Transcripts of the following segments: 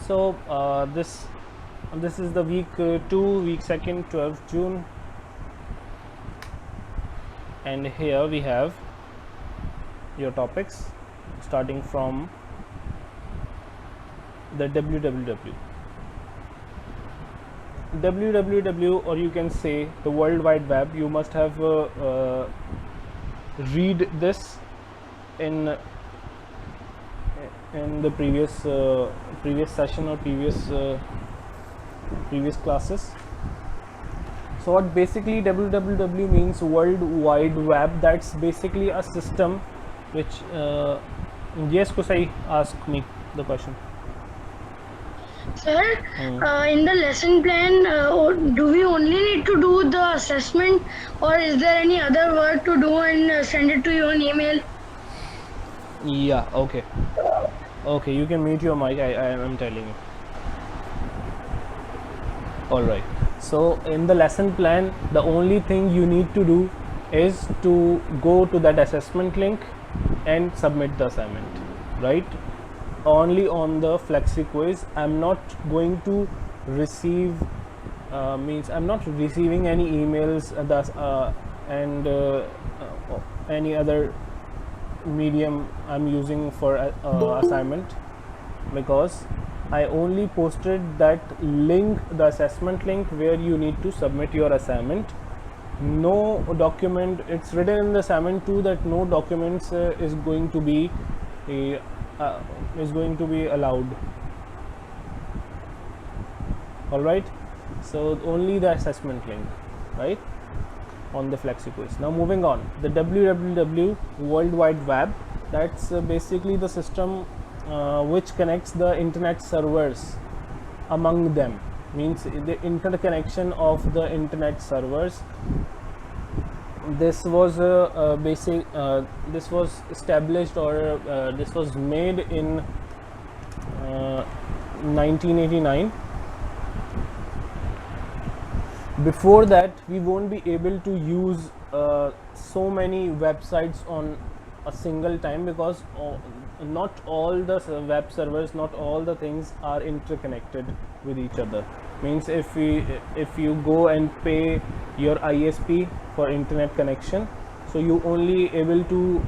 So this is the week 2, week 2nd, 12th June, and here we have your topics starting from the www, or you can say the World Wide Web. You must have read this in the previous session or previous classes. So what basically www means, World Wide Web. That's basically a system which yes, Kusai, ask me the question. Sir, in the lesson plan, do we only need to do the assessment, or is there any other work to do and send it to you on email? Yeah, okay, you can mute your mic. I am telling you. All right, so in the lesson plan, the only thing you need to do is to go to that assessment link and submit the assignment, right? Only on the Flexi quiz. I'm not going to receive means I'm not receiving any emails and any other medium I'm using for assignment, because I only posted that link, the assessment link, where you need to submit your assignment. No document, it's written in the assignment too that no documents is going to be allowed. All right, so only the assessment link, right, on the Flexi quiz. Now moving on, the www, World Wide Web, that's basically the system which connects the internet servers among them, means the interconnection of the internet servers. This was this was established, or this was made in 1989. Before that, we won't be able to use so many websites on a single time, because not all the web servers, not all the things are interconnected with each other. Means if you go and pay your ISP for internet connection, so you only able to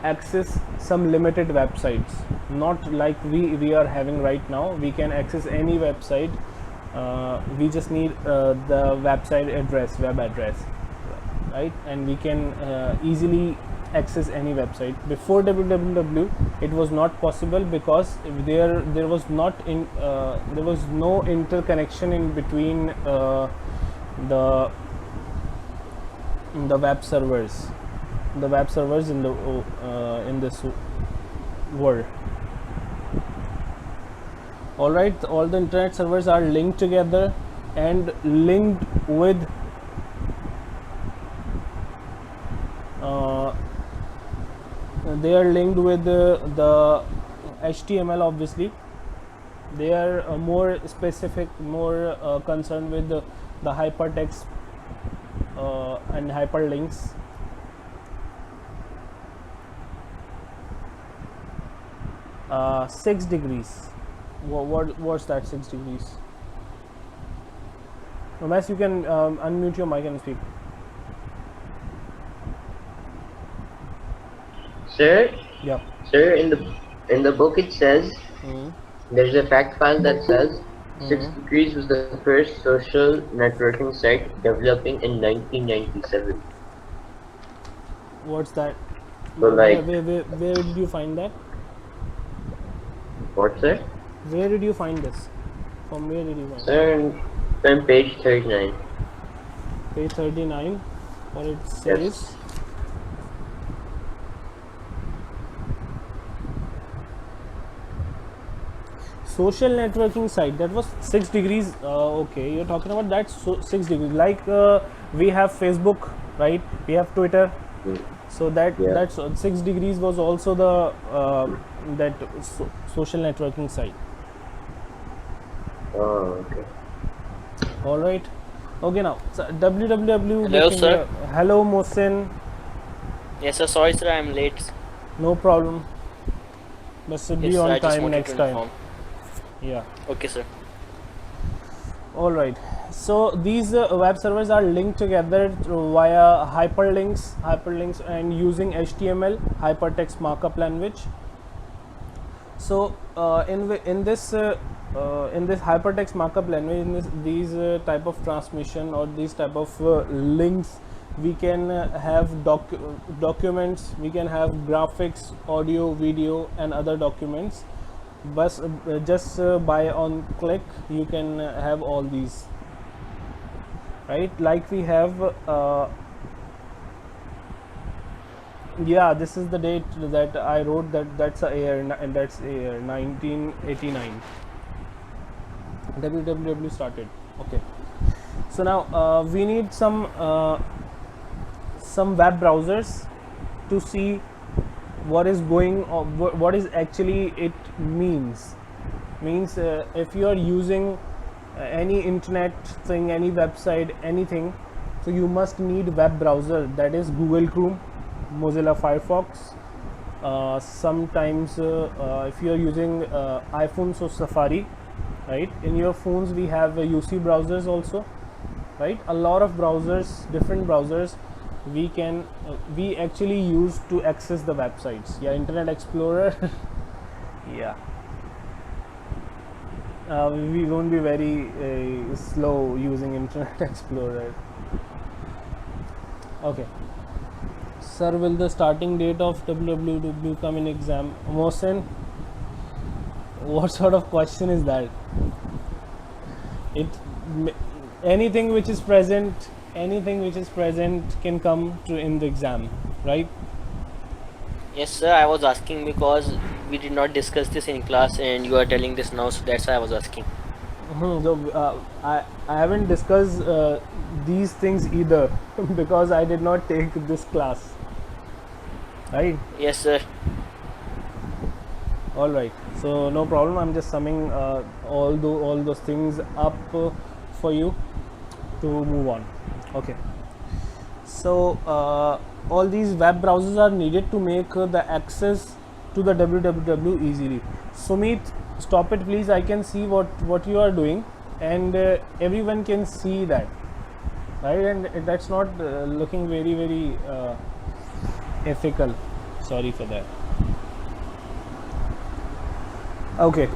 access some limited websites, not like we are having right now. We can access any website. We just need the website address, web address, right, and we can easily access any website. Before www, it was not possible, because there was not there was no interconnection in between the web servers, in this world. All right, all the internet servers are linked together and linked with they are linked with the HTML. Obviously, they are more specific, more concerned with the hypertext and hyperlinks. Uh, 6 degrees. What's that 6 degrees? Unless you can unmute your mic and speak. Sir? Yeah. Sir, in the book it says, there's a fact file that says 6 Degrees was the first social networking site developing in 1997. What's that? So like, where did you find that? what, sir? Where did you find this? From where did you find it? Sir, from page 39. Page 39, or it says, Yes. social networking site, that was 6 degrees. Okay, you're talking about that 6 degrees, like we have Facebook, right? We have Twitter. So that's 6 degrees was also the social networking site. Oh, okay. All right. Okay, now so www. Hello, sir. Hello, Mohsin. Yes, sir. Sorry, sir. I'm late. No problem. But should be Yes, sir, on I just time wanted next to time. inform. Yeah. Okay, sir. All right. So these web servers are linked together via hyperlinks, and using HTML, hypertext markup language. So in this hypertext markup language, these type of transmission or these type of links, we can have documents, we can have graphics, audio, video, and other documents. But just by on click, you can have all these, right? Like we have yeah, this is the date that I wrote, that's a year, and that's a year 1989 www started. Okay, so now we need some web browsers to see what is going on, what is actually it means. If you are using any internet thing, any website, anything, so you must need web browser, that is Google Chrome, Mozilla Firefox. Sometimes if you are using iPhone, so Safari, right? In your phones we have UC browsers also, right? A lot of browsers, different browsers we can we actually use to access the websites. Yeah, Internet Explorer. Yeah, we won't be very slow using Internet Explorer. Okay. Sir, will the starting date of www come in exam? Mohsen, what sort of question is that? Anything which is present can come to in the exam, right? Yes, sir. I was asking because we did not discuss this in class, and you are telling this now, so that's why I was asking. So I haven't discussed these things either because I did not take this class, right? Yes, sir. All right, so no problem. I'm just summing all those things up for you to move on. Okay, so all these web browsers are needed to make the access to the www easily. Sumit, stop it please. I can see what you are doing, and everyone can see that, right? And that's not looking very ethical. Sorry for that. Okay,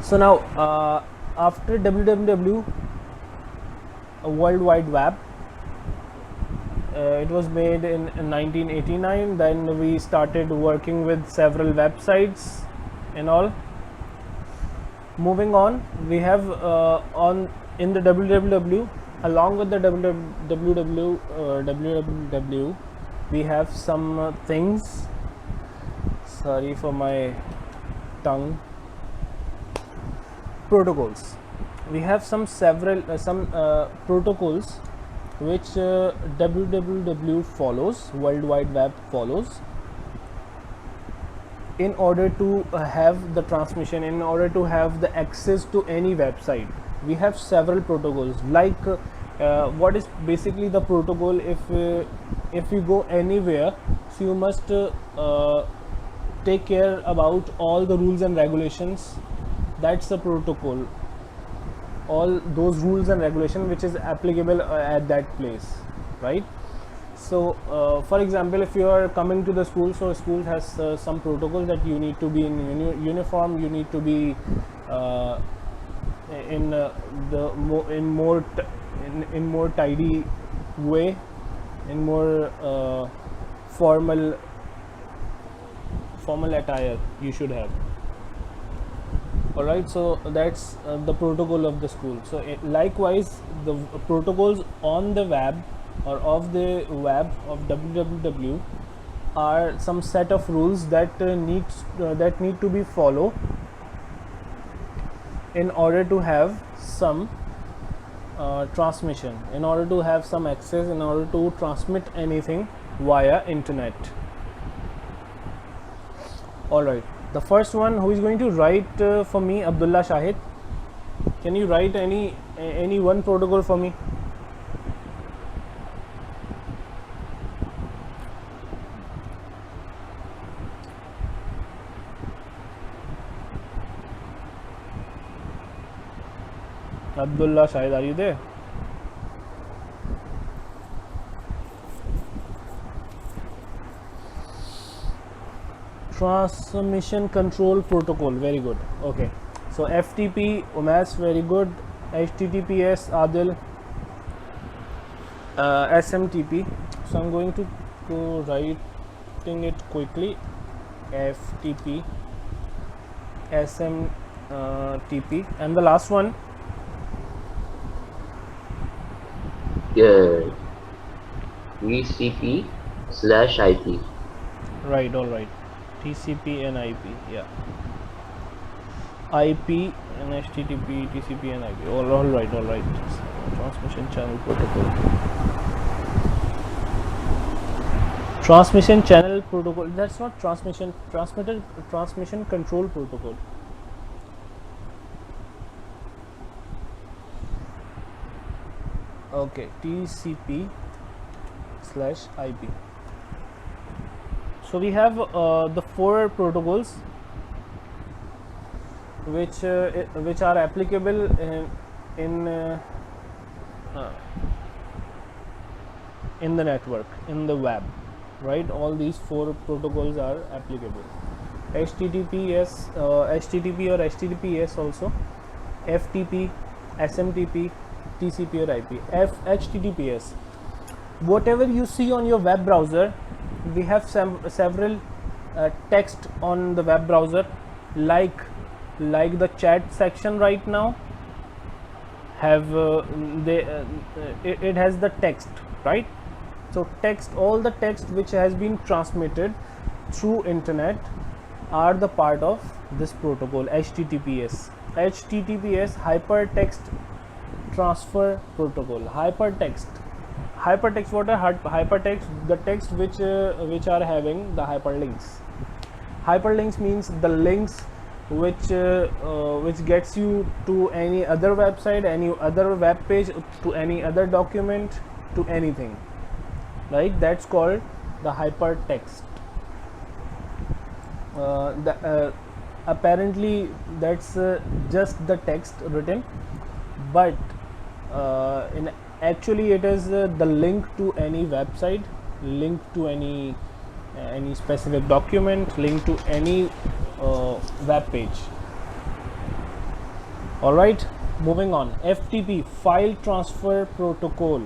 so now after www, World Wide Web, it was made in 1989. Then we started working with several websites and all. Moving on, we have in the www, along with the www, we have some things. Sorry for my tongue. Protocols. We have some protocols which www follows, World Wide Web follows, in order to have the transmission, in order to have the access to any website. We have several protocols. Like what is basically the protocol? If you go anywhere, so you must take care about all the rules and regulations. That's the protocol. All those rules and regulations which is applicable at that place, right? So for example, if you are coming to the school, so school has some protocols that you need to be in uniform, you need to be in more tidy way, in more formal attire you should have. All right, so that's the protocol of the school. So likewise, the protocols on the web or of the web of www are some set of rules that need to be followed in order to have some transmission, in order to have some access, in order to transmit anything via internet. All right, the first one who is going to write for me, Abdullah Shahid. Can you write any one protocol for me? Abdullah Shahid, are you there? Transmission control protocol, very good. Okay, so FTP, Umas, very good. HTTPS, Adil. SMTP. So I'm going to go writing it quickly. FTP, SMTP, and the last one. Yeah. TCP/IP. Right, all right. TCP and IP, yeah. IP and HTTP, TCP and IP. All right, all right. Transmission channel protocol. Transmission channel protocol. That's not transmission. Transmission control protocol. Okay, TCP/IP. So we have the 4 protocols which are applicable in the network, in the web, right? All these 4 protocols are applicable. HTTPS, HTTP or HTTPS also, FTP, SMTP, TCP or IP. HTTPS, whatever you see on your web browser, we have several text on the web browser, like the chat section right now have it has the text, right? So text, all the text which has been transmitted through internet are the part of this protocol, HTTPS. HTTPS, hypertext transfer protocol. Hypertext, what are hypertext? The text which are having the hyperlinks. Hyperlinks means the links which gets you to any other website, any other web page, to any other document, to anything, right? That's called the hypertext. Apparently that's just the text written, but actually it is the link to any website, link to any specific document, link to any web page. All right, moving on. FTP, file transfer protocol.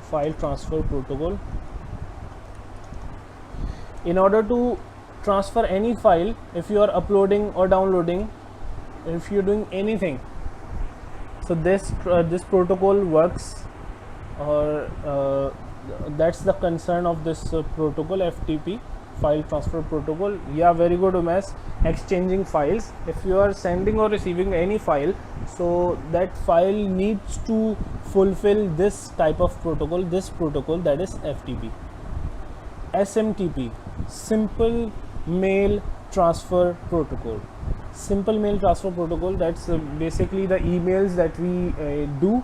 File transfer protocol. In order to transfer any file, if you are uploading or downloading, if you're doing anything, so this protocol works, or that's the concern of this protocol, FTP, file transfer protocol. Yeah, very good, Umesh. Exchanging files. If you are sending or receiving any file, so that file needs to fulfill this type of protocol, this protocol, that is FTP. SMTP, simple mail transfer protocol. Simple mail transfer protocol, that's basically the emails that we do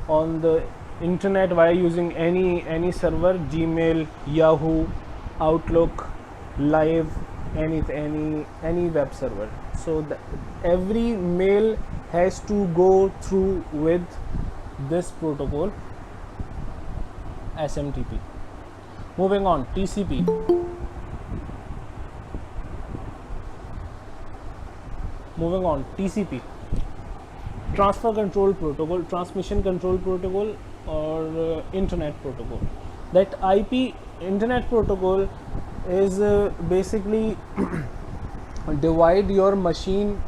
on the internet via using any server, Gmail, Yahoo, Outlook, Live, any web server. So every mail has to go through with this protocol, SMTP. Moving on, TCP. Moving on, TCP, transfer control protocol, transmission control protocol, or internet protocol. That IP, internet protocol, is basically divide your machine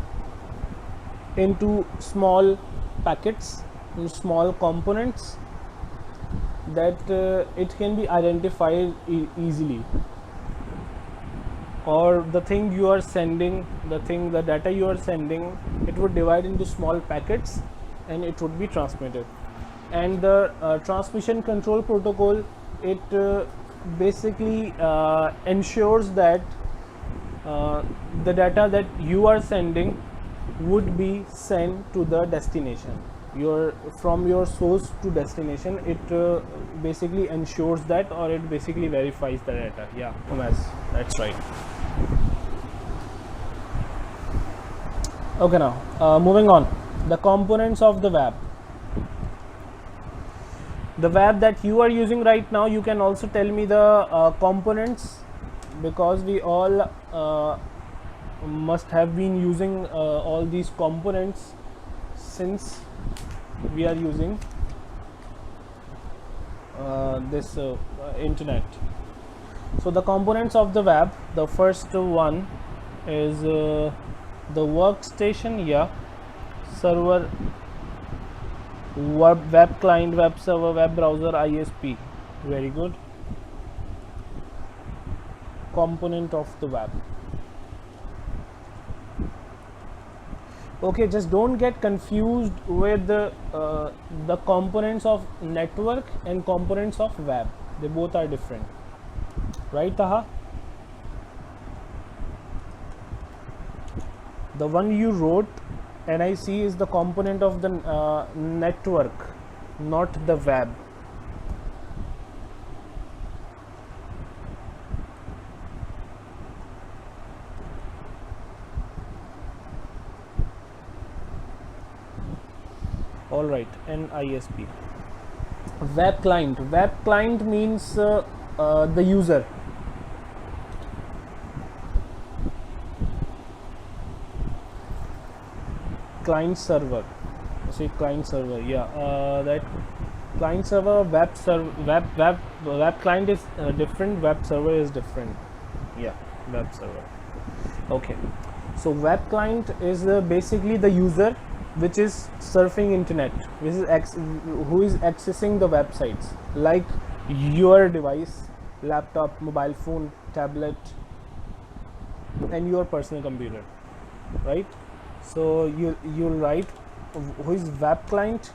into small packets, small components, that it can be identified easily, or the thing you are sending, the data you are sending, it would divide into small packets and it would be transmitted. And the transmission control protocol, it basically ensures that the data that you are sending would be sent to the destination. From your source to destination, it basically ensures that, or it basically verifies the data. Yeah, Umesh, that's right. Okay, now moving on, the components of the web. The web that you are using right now, you can also tell me the components, because we all must have been using all these components since we are using this internet. So the components of the web, the first one is the workstation, server, web client, web server, web browser, ISP. Very good. Component of the web. Okay, just don't get confused with the components of network and components of web. They both are different, right, Taha? The one you wrote, NIC, is the component of the network, not the web. All right, and ISP. Web client. Web client means the user. Client server. Say client server. That client server, web server, web client is different. Web server is different. Web server. Okay. So web client is basically the user which is surfing internet, which is who is accessing the websites, like your device, laptop, mobile phone, tablet, and your personal computer, right? So you'll write who is web client.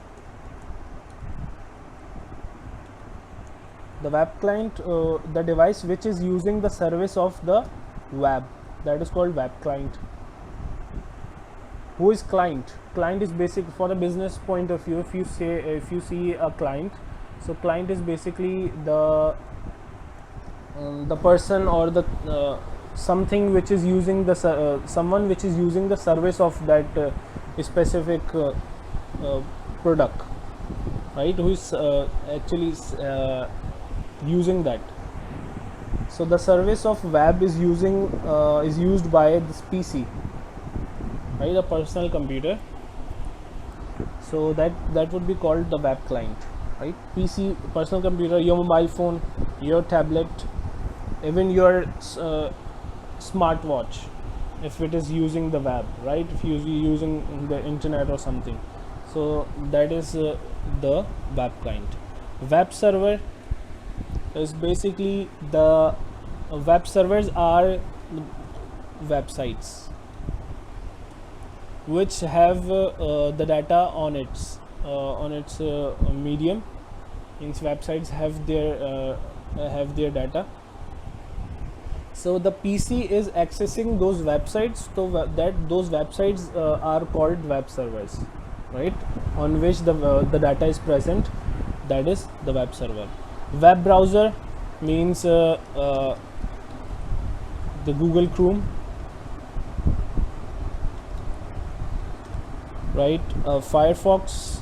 The web client, the device which is using the service of the web, that is called web client. Who is client? Client is basic for the business point of view. If you see a client, so client is basically the person or the something which is using the someone which is using the service of that specific product, right? Who is actually using that. So the service of web is used by this PC, right? A personal computer. So that would be called the web client, right? PC, personal computer, your mobile phone, your tablet, even your smartwatch, if it is using the web, right? If you're using the internet or something, so that is the web client. Web server is basically the web servers are websites which have the data on its medium. Means websites have their data. So the PC is accessing those websites, so that those websites are called web servers, right? On which the data is present, that is the web server. Web browser means the Google Chrome, right? Firefox,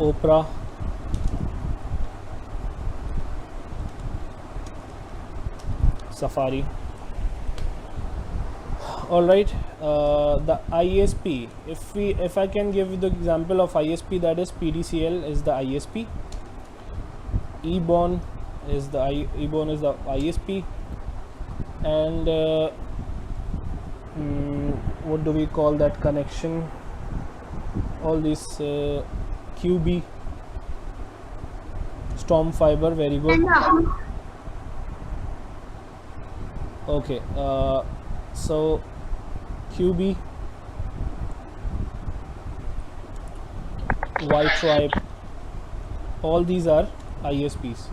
Opera, Safari. All right. The ISP, if I can give you the example of ISP, that is PDCL is the ISP, EBON is the ISP, and what do we call that connection? All these QB, Storm Fiber. Very good. Okay, so QB, Y-Tribe, all these are ISPs.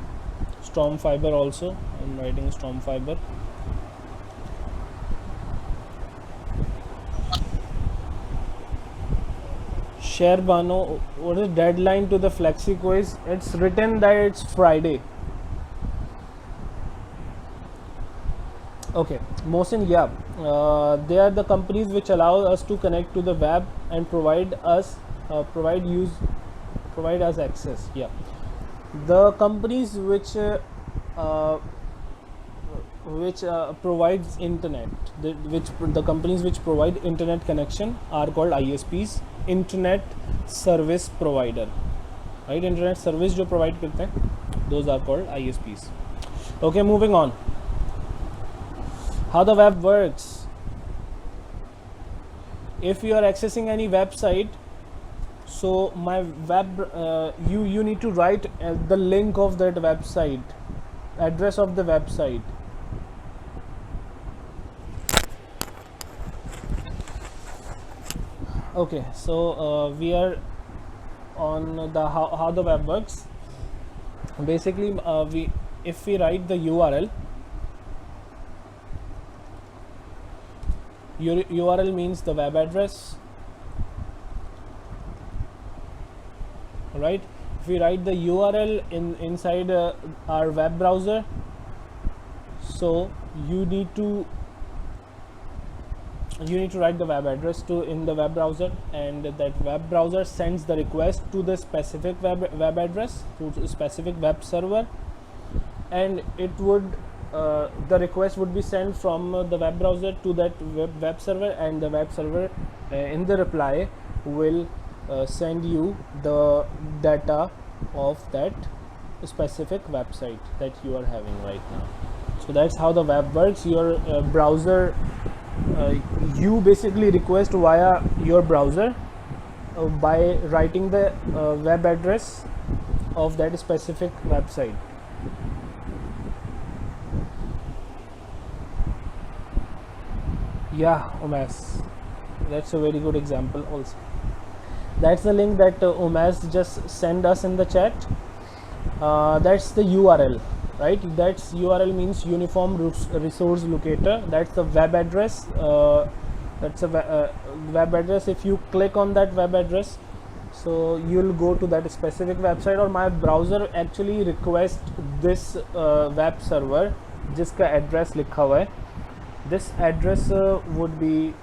Storm Fiber also, I'm writing Storm Fiber. Sherbano, what is deadline to the Flexi quiz? It's written that it's Friday. Okay, Mohsin, yeah, they are the companies which allow us to connect to the web and provide us access. Yeah, the companies uh, which provides internet, the companies which provide internet connection are called ISPs, internet service provider, right? Internet service जो provide करते हैं, those are called ISPs. Okay, moving on. How the web works. If you are accessing any website, so my web you need to write the link of that website, address of the website. Okay, so we are on the how the web works. Basically, if we write the URL, your URL means the web address, right? If we write the URL inside our web browser, so you need to write the web address in the web browser, and that web browser sends the request to the specific web address, to a specific web server, and it would the request would be sent from the web browser to that web server, and the web server in the reply will send you the data of that specific website that you are having right now. So that's how the web works. Your browser, you basically request via your browser by writing the web address of that specific website. Yeah, Umas, that's a very good example also. That's the link that Umas just sent us in the chat. That's the URL, right? That's URL means Uniform Resource Locator. That's the web address. That's a web address. If you click on that web address, so you'll go to that specific website, or my browser actually request this web server जिसका address लिखा हुआ है. This address would be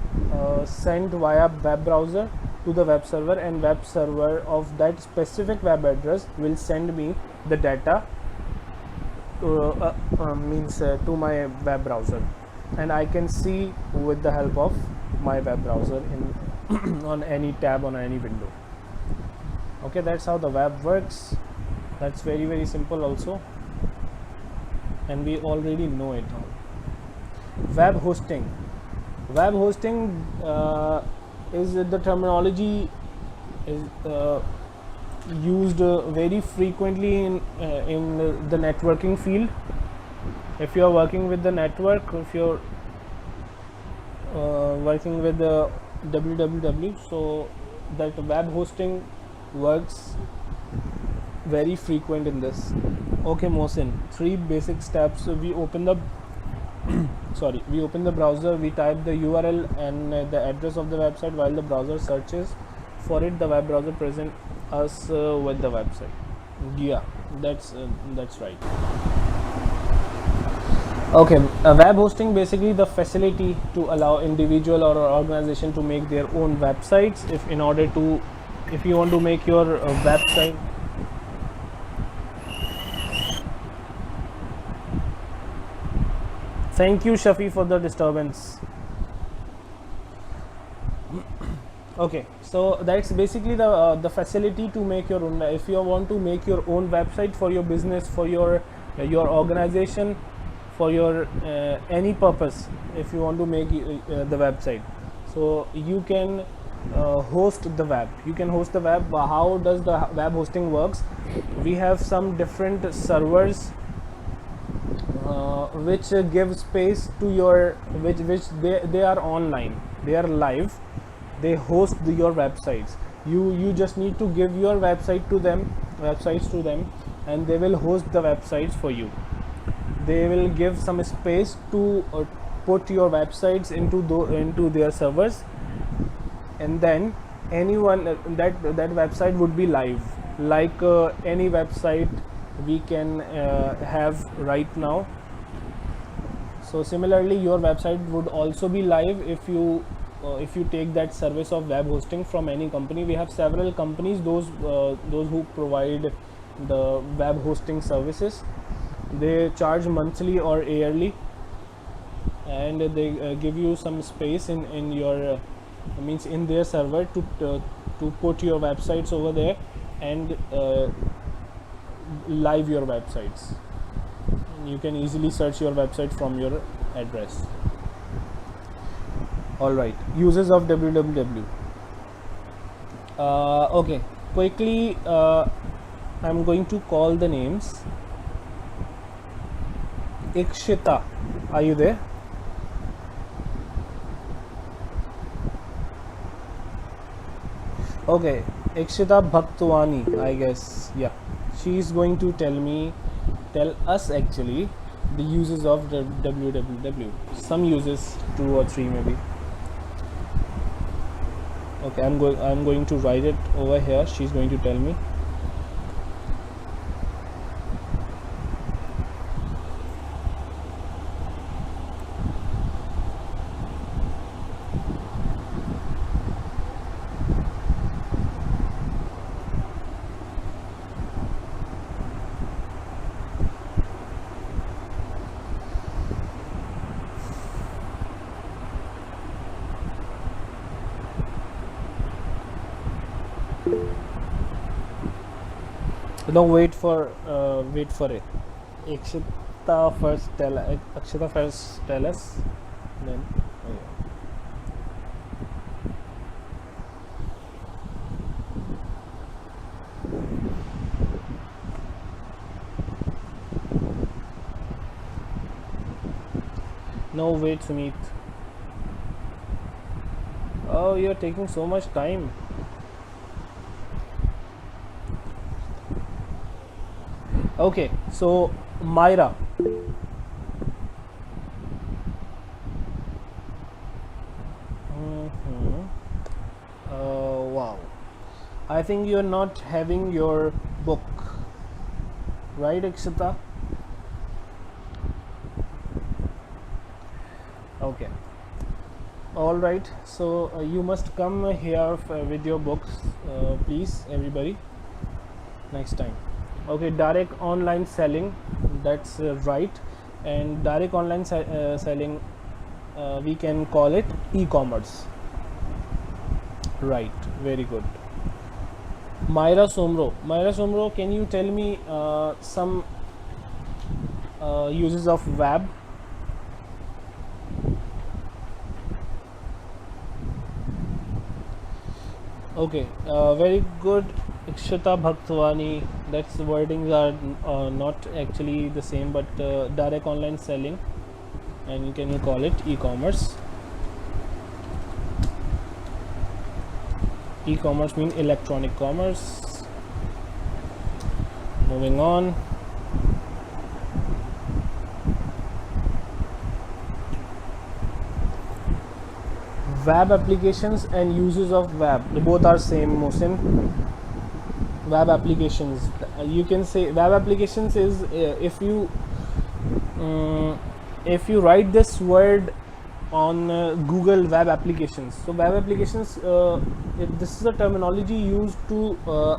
sent via web browser to the web server, and web server of that specific web address will send me the data to my web browser, and I can see with the help of my web browser in on any tab on any window. Okay, that's how the web works. That's very, very simple also, and we already know it all. Web hosting. Web hosting is the terminology is used very frequently in the networking field. If you are working with the network, if you're working with the www, so that web hosting works very frequent in this. Okay, Mohsin, 3 basic steps. We open the we open the browser, we type the URL and the address of the website. While the browser searches for it, the web browser presents us with the website. Yeah, that's right. Okay, web hosting, basically the facility to allow individual or organization to make their own websites. If you want to make your website. Thank you, Shafi, for the disturbance. Okay, so that's basically the facility to make your own. If you want to make your own website for your business, for your organization, for your any purpose, if you want to make the website, so you can host the web. You can host the web. How does the web hosting works? We have some different servers which give space to your which they are online, they are live, they host your websites. You just need to give your websites to them, and they will host the websites for you. They will give some space to put your websites into their servers, and then anyone that website would be live, like any website we can have right now. So similarly, your website would also be live if you take that service of web hosting from any company. We have several companies, those who provide the web hosting services. They charge monthly or yearly, and they give you some space in your means in their server to put your websites over there and live your websites. You can easily search your website from your address. All right, uses of www. Okay, quickly I'm going to call the names. Ikshita, are you there? Okay, Ikshita Bhaktwani, I guess. Yeah, she is going to tell us actually the uses of the www. Some uses, 2 or 3 maybe. Okay, I'm going to write it over here. She's going to tell me. No, wait for it. Akshita first tell us. Then oh yeah. No, wait, Sumit. Oh, you're taking so much time. Okay, so Myra. Wow. I think you're not having your book, right, Ikshita? Okay. All right. So you must come here with your books, please, everybody. Next time. Okay, direct online selling, that's right. And direct online selling, we can call it e-commerce, right? Very good. Myra Somro, can you tell me some uses of web? Okay, very good. Ikshita Bhaktwani, that's wordings are not actually the same, but direct online selling, and you can call it e-commerce. E-commerce means electronic commerce. Moving on. Web applications and uses of web, both are same, Mohsin. Web applications, you can say web applications is if you write this word on Google web applications. So web applications, this is a terminology used to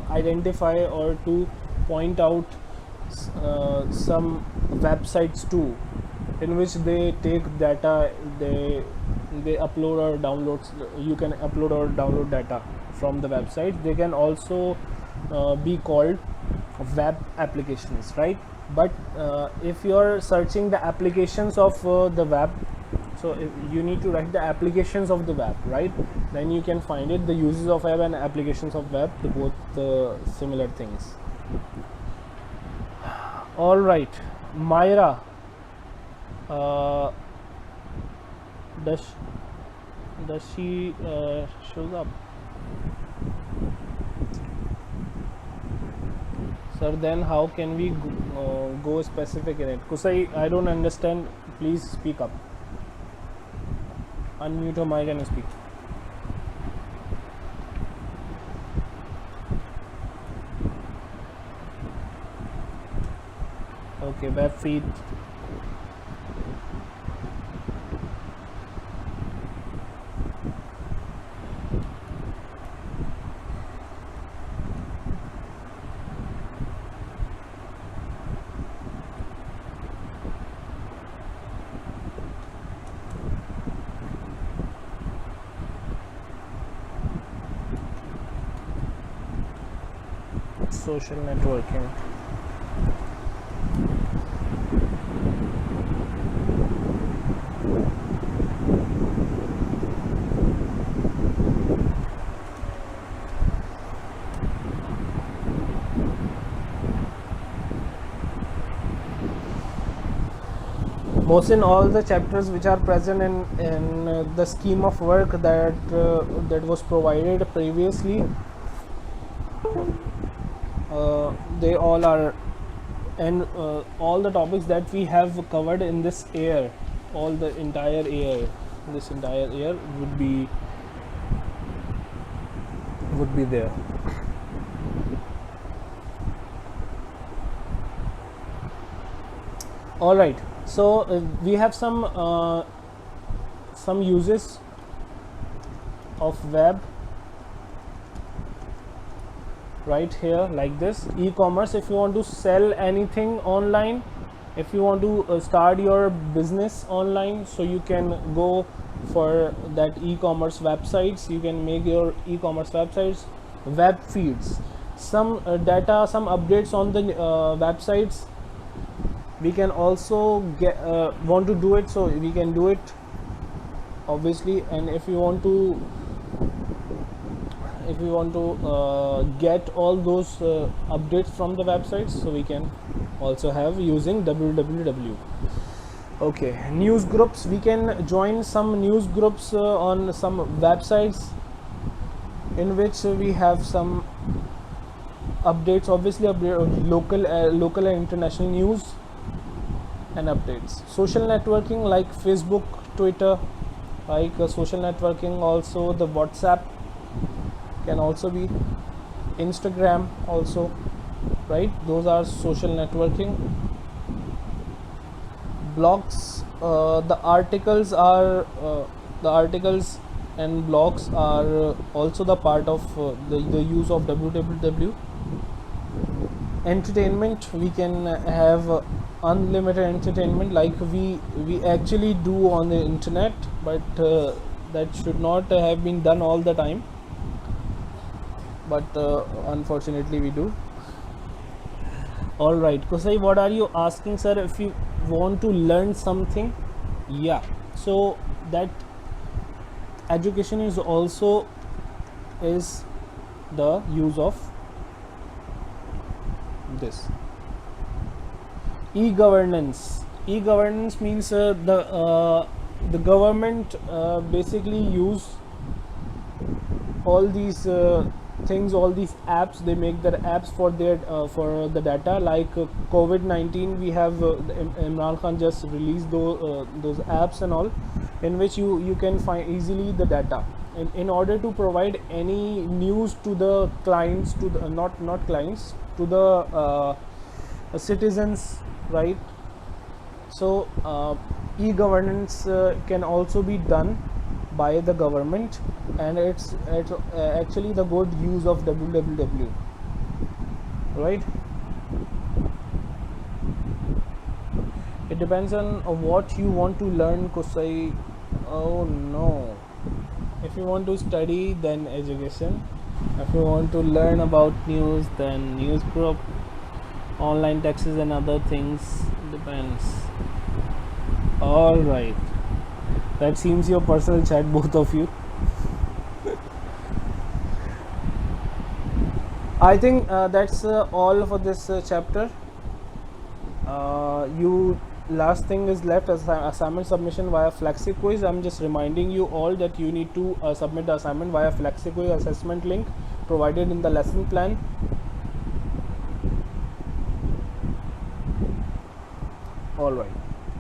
identify or to point out some websites too, in which they take data, they upload or download. You can upload or download data from the website. They can also be called web applications, right? But if you're searching the applications of the web, so if you need to write the applications of the web, right? Then you can find it. The uses of web and applications of web, the both similar things. All right, Myra, does she shows up? Sir, then how can we go specific in it? Kusai, I don't understand. Please speak up. Unmute your mic and speak. Okay, web feed. social networking. Mohsin, all the chapters which are present in the scheme of work that was provided previously, they all are, and all the topics that we have covered in this year, all the entire year, this entire year would be there. All right. So we have some uses of web right here, like this. E-commerce, if you want to sell anything online, if you want to start your business online, so you can go for that e-commerce websites. You can make your e-commerce websites, web feeds, some data, some updates on the websites. We can also get want to do it, so we can do it obviously. And if you want to get all those updates from the websites, so we can also have using www. Okay, news groups, we can join some news groups on some websites in which we have some updates, obviously local and international news and updates. Social networking like Facebook, Twitter, like social networking, also the WhatsApp can also be, Instagram also, right? Those are social networking. Blogs, the articles and blogs are also the part of the use of www. Entertainment, we can have unlimited entertainment like we actually do on the internet, but that should not have been done all the time, but unfortunately we do. All right, Kusai, what are you asking, sir? If you want to learn something, yeah, so that education is also is the use of this. E-governance means the government basically use all these things, all these apps. They make their apps for their for the data, like COVID-19. We have Imran Khan just released those apps and all, in which you can find easily the data in order to provide any news to the clients, to the not clients, to the citizens, right? So e-governance can also be done by the government, and it's actually the good use of www, right? It depends on what you want to learn, Kusai. Oh no, if you want to study, then education. If you want to learn about news, then news group, online taxes and other things, depends. All right, that seems your personal chat, both of you. I think that's all for this chapter. You last thing is left as assignment submission via FlexiQuiz. I'm just reminding you all that you need to submit the assignment via FlexiQuiz assessment link provided in the lesson plan. All right,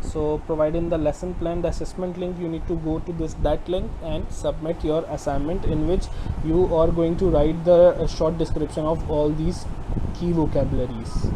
so providing the lesson plan, the assessment link, you need to go to that link and submit your assignment, in which you are going to write the short description of all these key vocabularies.